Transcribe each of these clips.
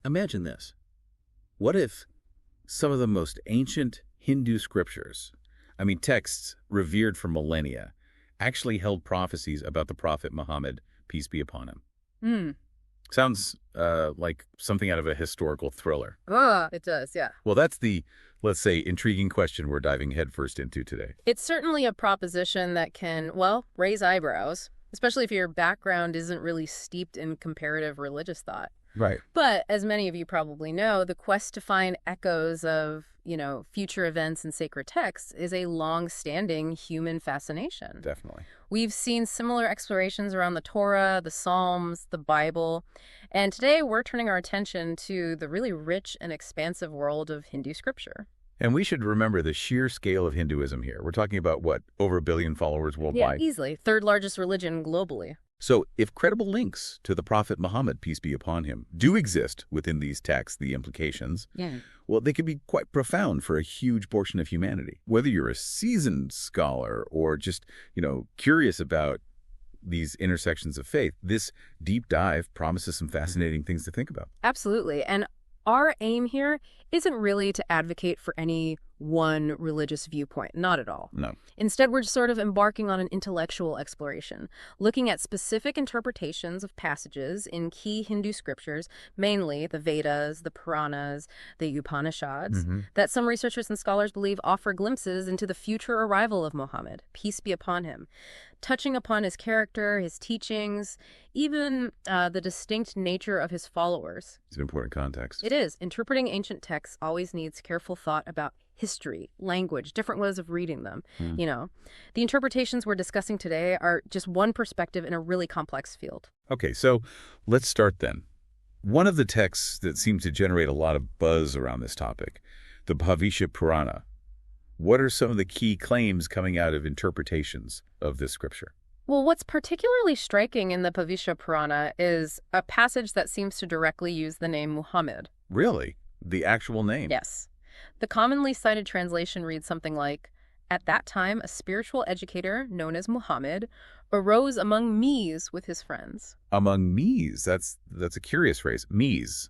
Imagine this. What if some of the most ancient Hindu scriptures, texts revered for millennia, actually held prophecies about the Prophet Muhammad, peace be upon him? Hmm. Sounds like something out of a historical thriller. It does, yeah. Well, that's the, let's say, intriguing question we're diving headfirst into today. It's certainly a proposition that can, well, raise eyebrows, especially if your background isn't really steeped in comparative religious thought. Right. But as many of you probably know, the quest to find echoes of, future events in sacred texts is a long-standing human fascination. Definitely. We've seen similar explorations around the Torah, the Psalms, the Bible, and today we're turning our attention to the really rich and expansive world of Hindu scripture. And we should remember the sheer scale of Hinduism here. We're talking about, what, over 1 billion followers worldwide? Yeah, easily. Third largest religion globally. So if credible links to the Prophet Muhammad, peace be upon him, do exist within these texts, the implications, well, they can be quite profound for a huge portion of humanity. Whether you're a seasoned scholar or just, curious about these intersections of faith, this deep dive promises some fascinating things to think about. Absolutely. And our aim here isn't really to advocate for any one religious viewpoint, not at all. No. Instead, we're just sort of embarking on an intellectual exploration, looking at specific interpretations of passages in key Hindu scriptures, mainly the Vedas, the Puranas, the Upanishads, that some researchers and scholars believe offer glimpses into the future arrival of Muhammad, peace be upon him, touching upon his character, his teachings, even the distinct nature of his followers. It's an important context. It is. Interpreting ancient texts always needs careful thought about history, language, different ways of reading them. The interpretations we're discussing today are just one perspective in a really complex field. Okay, so let's start then. One of the texts that seems to generate a lot of buzz around this topic, the Bhavishya Purana. What are some of the key claims coming out of interpretations of this scripture? Well, what's particularly striking in the Bhavishya Purana is a passage that seems to directly use the name Muhammad. Really? The actual name? Yes. The commonly cited translation reads something like, "At that time, a spiritual educator known as Muhammad arose among Mees with his friends." Among Mees? That's a curious phrase. Mees.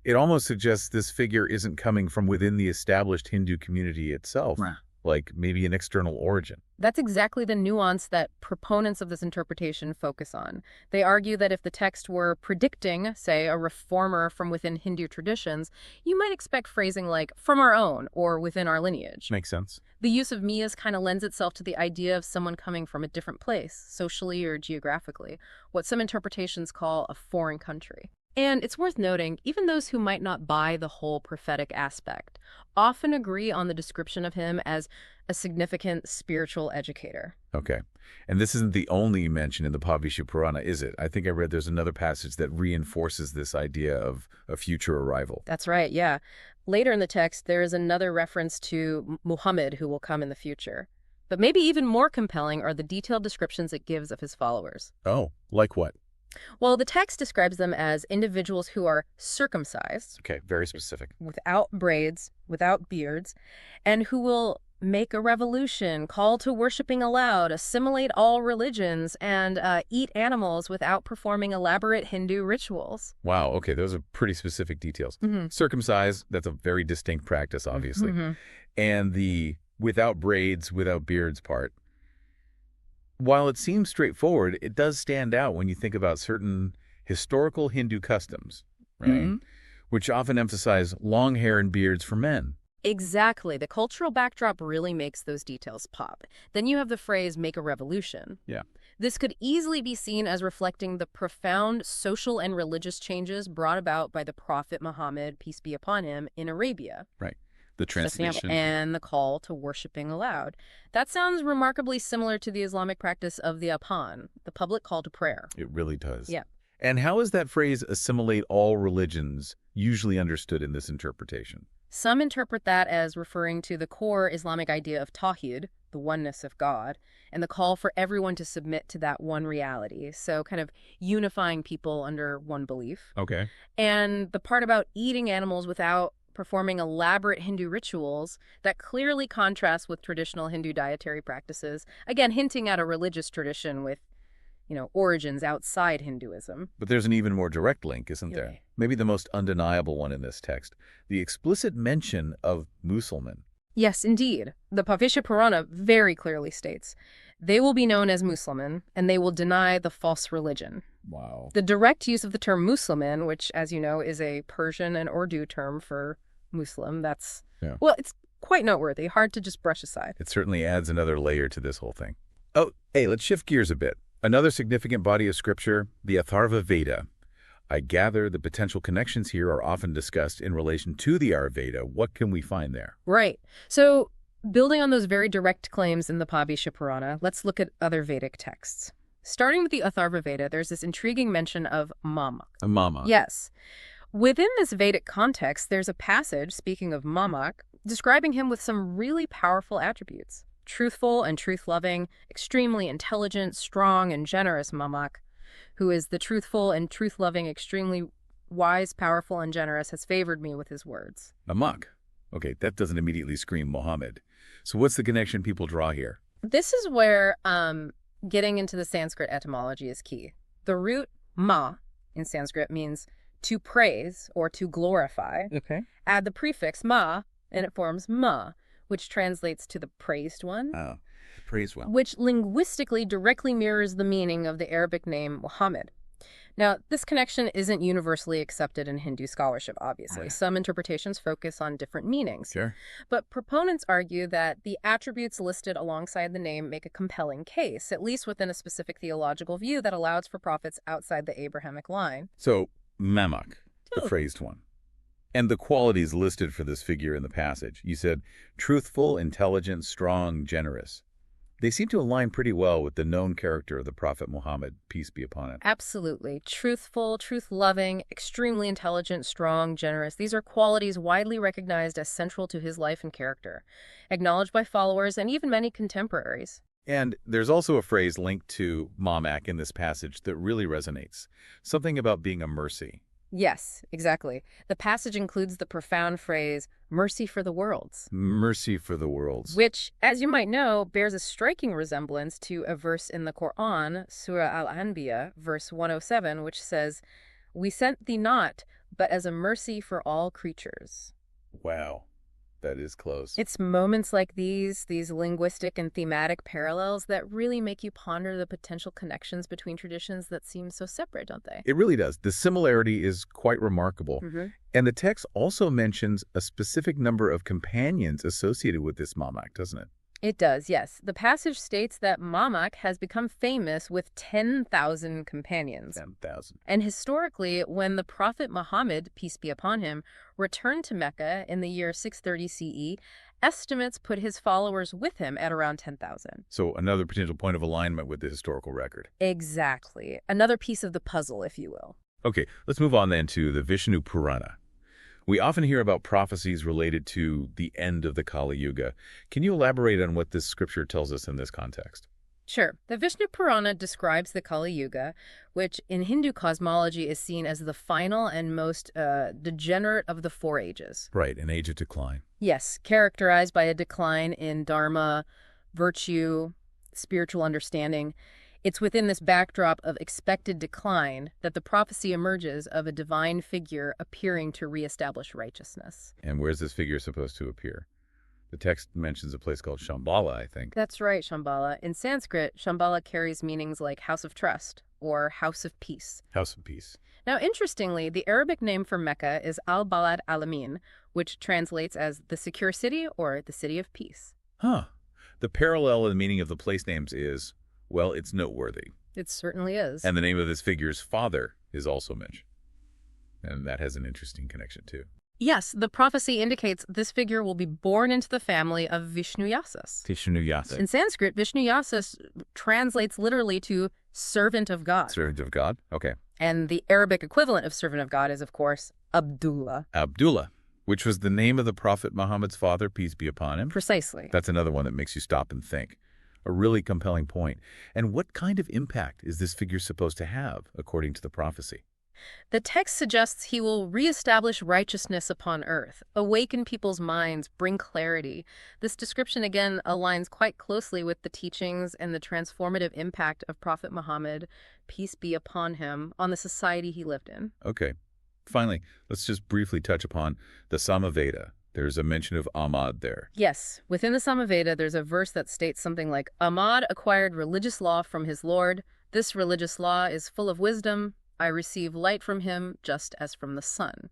It almost suggests this figure isn't coming from within the established Hindu community itself, like maybe an external origin. That's exactly the nuance that proponents of this interpretation focus on. They argue that if the text were predicting, say, a reformer from within Hindu traditions, you might expect phrasing like, "from our own," or "within our lineage." Makes sense. The use of Mees kind of lends itself to the idea of someone coming from a different place, socially or geographically, what some interpretations call a foreign country. And it's worth noting, even those who might not buy the whole prophetic aspect often agree on the description of him as a significant spiritual educator. Okay. And this isn't the only mention in the Bhavishya Purana, is it? I think I read there's another passage that reinforces this idea of a future arrival. That's right, yeah. Later in the text, there is another reference to Muhammad who will come in the future. But maybe even more compelling are the detailed descriptions it gives of his followers. Oh, like what? Well, the text describes them as individuals who are circumcised. Okay, very specific. Without braids, without beards, and who will make a revolution, call to worshiping aloud, assimilate all religions, and eat animals without performing elaborate Hindu rituals. Wow, okay, those are pretty specific details. Circumcised, that's a very distinct practice, obviously. And the without braids, without beards part, while it seems straightforward, it does stand out when you think about certain historical Hindu customs, right? Which often emphasize long hair and beards for men. Exactly. The cultural backdrop really makes those details pop. Then you have the phrase, "make a revolution." Yeah. This could easily be seen as reflecting the profound social and religious changes brought about by the Prophet Muhammad, peace be upon him, in Arabia. Right. The translation. And the call to worshiping aloud. That sounds remarkably similar to the Islamic practice of the Adhan, the public call to prayer. It really does. Yeah. And how is that phrase, assimilate all religions, usually understood in this interpretation? Some interpret that as referring to the core Islamic idea of Tawhid, the oneness of God, and the call for everyone to submit to that one reality. So kind of unifying people under one belief. Okay. And the part about eating animals without performing elaborate Hindu rituals that clearly contrasts with traditional Hindu dietary practices, again, hinting at a religious tradition with, origins outside Hinduism. But there's an even more direct link, isn't there? maybe the most undeniable one in this text, the explicit mention of Musliman. Yes, indeed. The Bhavishya Purana very clearly states, they will be known as Musliman, and they will deny the false religion. Wow. The direct use of the term Musliman, which, as you know, is a Persian and Urdu term for Muslim, well, it's quite noteworthy, hard to just brush aside. It certainly adds another layer to this whole thing. Oh, hey, let's shift gears a bit. Another significant body of scripture, the Atharva Veda. I gather the potential connections here are often discussed in relation to the Veda. What can we find there? Right. So, building on those very direct claims in the Bhavishya Purana, let's look at other Vedic texts. Starting with the Atharva Veda, there's this intriguing mention of Mama. A mama. Yes. Within this Vedic context, there's a passage, speaking of Mamak, describing him with some really powerful attributes. Truthful and truth-loving, extremely intelligent, strong, and generous Mamak, who is the truthful and truth-loving, extremely wise, powerful, and generous, has favored me with his words. Mamak. Okay, that doesn't immediately scream Muhammad. So what's the connection people draw here? This is where getting into the Sanskrit etymology is key. The root ma in Sanskrit means to praise or to glorify. Okay. Add the prefix ma, and it forms ma, which translates to the praised one. Oh, praised one. Which linguistically directly mirrors the meaning of the Arabic name Muhammad. Now, this connection isn't universally accepted in Hindu scholarship, obviously. Right. Some interpretations focus on different meanings. Sure. But proponents argue that the attributes listed alongside the name make a compelling case, at least within a specific theological view that allows for prophets outside the Abrahamic line. So, Mamak, the praised one. And the qualities listed for this figure in the passage. You said truthful, intelligent, strong, generous. They seem to align pretty well with the known character of the Prophet Muhammad, peace be upon him. Absolutely. Truthful, truth-loving, extremely intelligent, strong, generous. These are qualities widely recognized as central to his life and character, acknowledged by followers and even many contemporaries. And there's also a phrase linked to Mamak in this passage that really resonates. Something about being a mercy. Yes, exactly. The passage includes the profound phrase, mercy for the worlds. Mercy for the worlds. Which, as you might know, bears a striking resemblance to a verse in the Quran, Surah Al-Anbiya, verse 107, which says, "We sent thee not, but as a mercy for all creatures." Wow, that is close. It's moments like these linguistic and thematic parallels that really make you ponder the potential connections between traditions that seem so separate, don't they? It really does. The similarity is quite remarkable. And the text also mentions a specific number of companions associated with this Mamak, doesn't it? It does, yes. The passage states that Mamak has become famous with 10,000 companions. 10,000. And historically, when the Prophet Muhammad, peace be upon him, returned to Mecca in the year 630 CE, estimates put his followers with him at around 10,000. So another potential point of alignment with the historical record. Exactly. Another piece of the puzzle, if you will. Okay, let's move on then to the Vishnu Purana. We often hear about prophecies related to the end of the Kali Yuga. Can you elaborate on what this scripture tells us in this context? Sure. The Vishnu Purana describes the Kali Yuga, which in Hindu cosmology is seen as the final and most degenerate of the four ages. Right, an age of decline. Yes, characterized by a decline in dharma, virtue, spiritual understanding. It's within this backdrop of expected decline that the prophecy emerges of a divine figure appearing to reestablish righteousness. And where's this figure supposed to appear? The text mentions a place called Shambhala, I think. That's right, Shambhala. In Sanskrit, Shambhala carries meanings like house of trust or house of peace. House of peace. Now, interestingly, the Arabic name for Mecca is Al-Balad Al-Amin, which translates as the secure city or the city of peace. Huh. The parallel in the meaning of the place names is, well, it's noteworthy. It certainly is. And the name of this figure's father is also mentioned. And that has an interesting connection, too. Yes, the prophecy indicates this figure will be born into the family of Vishnuyasas. Vishnuyasas. In Sanskrit, Vishnuyasas translates literally to servant of God. Servant of God? Okay. And the Arabic equivalent of servant of God is, of course, Abdullah. Abdullah, which was the name of the Prophet Muhammad's father, peace be upon him. Precisely. That's another one that makes you stop and think. A really compelling point. And what kind of impact is this figure supposed to have, according to the prophecy? The text suggests he will reestablish righteousness upon earth, awaken people's minds, bring clarity. This description, again, aligns quite closely with the teachings and the transformative impact of Prophet Muhammad, peace be upon him, on the society he lived in. Okay. Finally, let's just briefly touch upon the Samaveda. There's a mention of Ahmad there. Yes, within the Samaveda, there's a verse that states something like, Ahmad acquired religious law from his Lord. This religious law is full of wisdom. I receive light from him just as from the sun.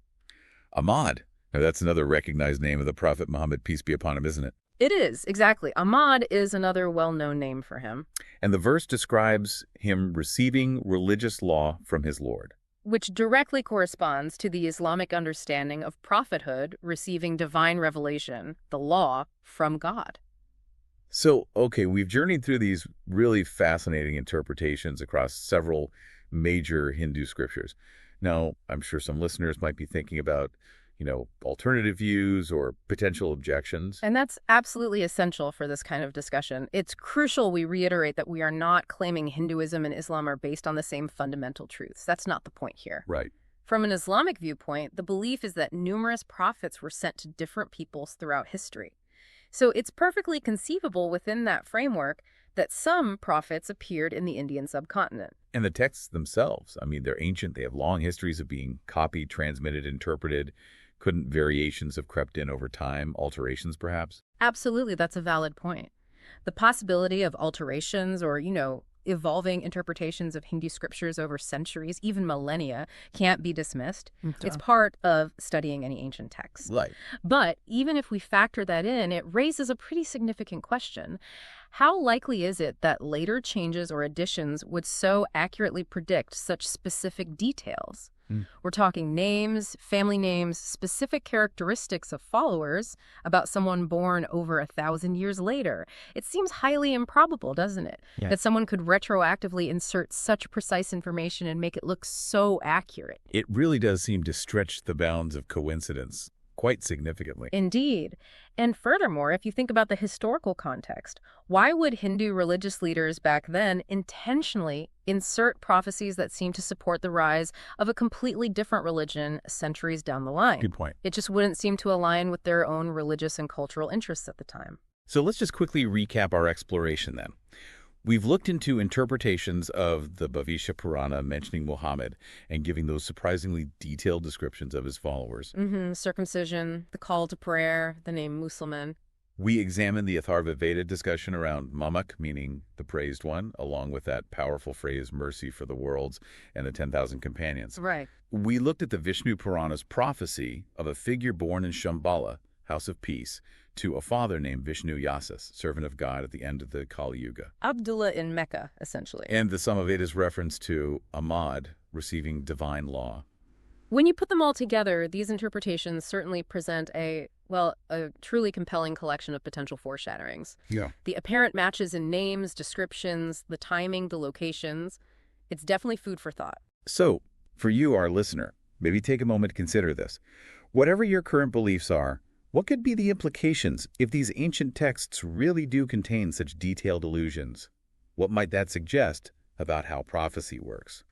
Ahmad. Now, that's another recognized name of the Prophet Muhammad, peace be upon him, isn't it? It is, exactly. Ahmad is another well-known name for him. And the verse describes him receiving religious law from his Lord, Which directly corresponds to the Islamic understanding of prophethood, receiving divine revelation, the law, from God. So, okay, we've journeyed through these really fascinating interpretations across several major Hindu scriptures. Now, I'm sure some listeners might be thinking about, alternative views or potential objections. And that's absolutely essential for this kind of discussion. It's crucial we reiterate that we are not claiming Hinduism and Islam are based on the same fundamental truths. That's not the point here. Right. From an Islamic viewpoint, the belief is that numerous prophets were sent to different peoples throughout history. So it's perfectly conceivable within that framework that some prophets appeared in the Indian subcontinent. And the texts themselves, they're ancient. They have long histories of being copied, transmitted, interpreted. Couldn't variations have crept in over time, alterations perhaps? Absolutely, that's a valid point. The possibility of alterations or, evolving interpretations of Hindu scriptures over centuries, even millennia, can't be dismissed. It's part of studying any ancient text. Right. But even if we factor that in, it raises a pretty significant question. How likely is it that later changes or additions would so accurately predict such specific details? We're talking names, family names, specific characteristics of followers about someone born over 1,000 years later. It seems highly improbable, doesn't it? Yeah. That someone could retroactively insert such precise information and make it look so accurate. It really does seem to stretch the bounds of coincidence quite significantly. Indeed. And furthermore, if you think about the historical context, why would Hindu religious leaders back then intentionally insert prophecies that seem to support the rise of a completely different religion centuries down the line? Good point. It just wouldn't seem to align with their own religious and cultural interests at the time. So let's just quickly recap our exploration then. We've looked into interpretations of the Bhavishya Purana mentioning Muhammad and giving those surprisingly detailed descriptions of his followers. Circumcision, the call to prayer, the name Musliman. We examined the Atharva Veda discussion around Mamak, meaning the praised one, along with that powerful phrase, mercy for the worlds and the 10,000 companions. Right. We looked at the Vishnu Purana's prophecy of a figure born in Shambhala, House of Peace, to a father named Vishnu Yasas, servant of God at the end of the Kali Yuga. Abdullah in Mecca, essentially. And the Samaveda's reference to Ahmad receiving divine law. When you put them all together, these interpretations certainly present a truly compelling collection of potential foreshadowings. Yeah. The apparent matches in names, descriptions, the timing, the locations. It's definitely food for thought. So, for you, our listener, maybe take a moment to consider this. Whatever your current beliefs are, what could be the implications if these ancient texts really do contain such detailed allusions? What might that suggest about how prophecy works?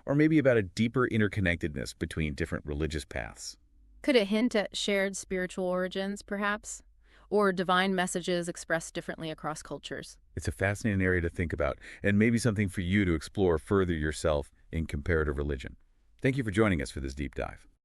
Or maybe about a deeper interconnectedness between different religious paths? Could it hint at shared spiritual origins, perhaps? Or divine messages expressed differently across cultures? It's a fascinating area to think about, and maybe something for you to explore further yourself in comparative religion. Thank you for joining us for this deep dive.